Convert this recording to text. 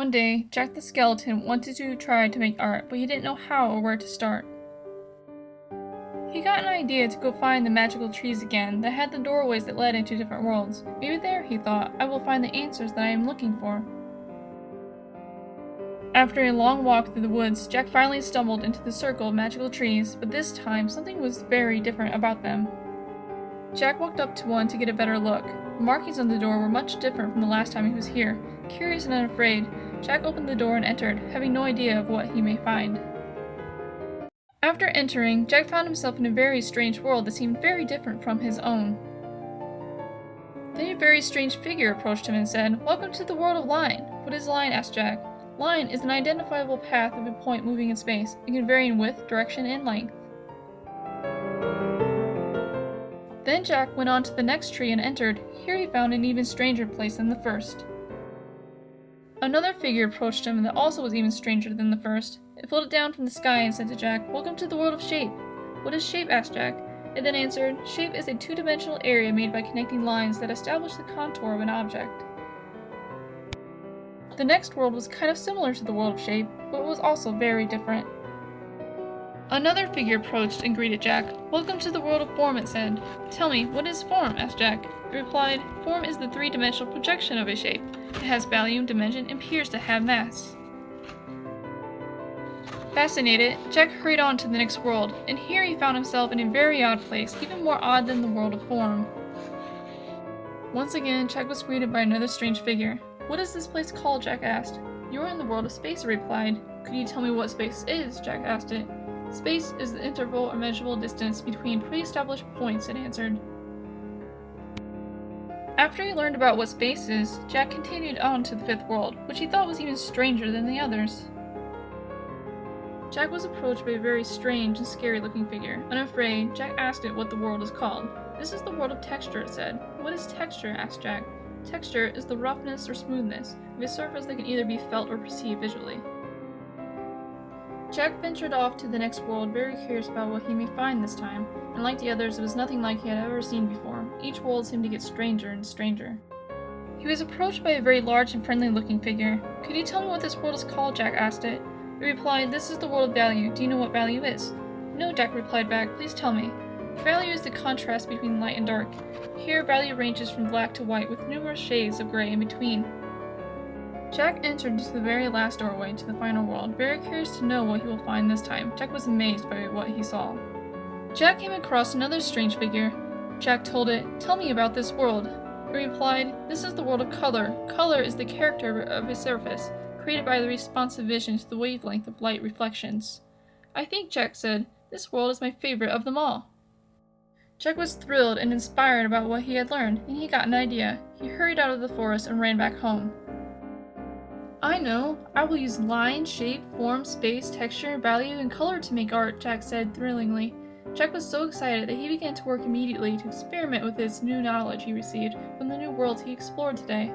One day, Jack the Skeleton wanted to try to make art, but he didn't know how or where to start. He got an idea to go find the magical trees again that had the doorways that led into different worlds. Maybe there, he thought, I will find the answers that I am looking for. After a long walk through the woods, Jack finally stumbled into the circle of magical trees, but this time something was very different about them. Jack walked up to one to get a better look. The markings on the door were much different from the last time he was here. Curious and unafraid, Jack opened the door and entered, having no idea of what he may find. After entering, Jack found himself in a very strange world that seemed very different from his own. Then a very strange figure approached him and said, "Welcome to the world of line." "What is line?" asked Jack. Line is an identifiable path of a point moving in space. It can vary in width, direction, and length. Then Jack went on to the next tree and entered. Here he found an even stranger place than the first. Another figure approached him that also was even stranger than the first. It floated down from the sky and said to Jack, "Welcome to the world of shape." "What is shape?" asked Jack. It then answered, "Shape is a two-dimensional area made by connecting lines that establish the contour of an object." The next world was kind of similar to the world of shape, but it was also very different. Another figure approached and greeted Jack. "Welcome to the world of form," it said. "Tell me, what is form?" asked Jack. It replied, "Form is the three-dimensional projection of a shape. It has value, dimension, and appears to have mass." Fascinated, Jack hurried on to the next world, and here he found himself in a very odd place, even more odd than the world of form. Once again, Jack was greeted by another strange figure. "What is this place called?" Jack asked. "You are in the world of space," it replied. "Could you tell me what space is?" Jack asked it. "Space is the interval or measurable distance between pre-established points," it answered. After he learned about what space is, Jack continued on to the fifth world, which he thought was even stranger than the others. Jack was approached by a very strange and scary-looking figure. Unafraid, Jack asked it what the world is called. "This is the world of texture," it said. "What is texture?" asked Jack. "Texture is the roughness or smoothness of a surface that can either be felt or perceived visually." Jack ventured off to the next world, very curious about what he may find this time, and like the others, it was nothing like he had ever seen before. Each world seemed to get stranger and stranger. He was approached by a very large and friendly-looking figure. "Could you tell me what this world is called?" Jack asked it. It replied, "This is the world of value. Do you know what value is?" "No," Jack replied back. "Please tell me." Value is the contrast between light and dark. Here, value ranges from black to white, with numerous shades of gray in between. Jack entered into the very last doorway to the final world, very curious to know what he will find this time. Jack was amazed by what he saw. Jack came across another strange figure. Jack told it, "Tell me about this world." It replied, "This is the world of color. Color is the character of a surface, created by the responsive vision to the wavelength of light reflections." "I think," Jack said, "this world is my favorite of them all." Jack was thrilled and inspired about what he had learned, and he got an idea. He hurried out of the forest and ran back home. "I know! I will use line, shape, form, space, texture, value, and color to make art," Jack said thrillingly. Jack was so excited that he began to work immediately to experiment with his new knowledge he received from the new worlds he explored today.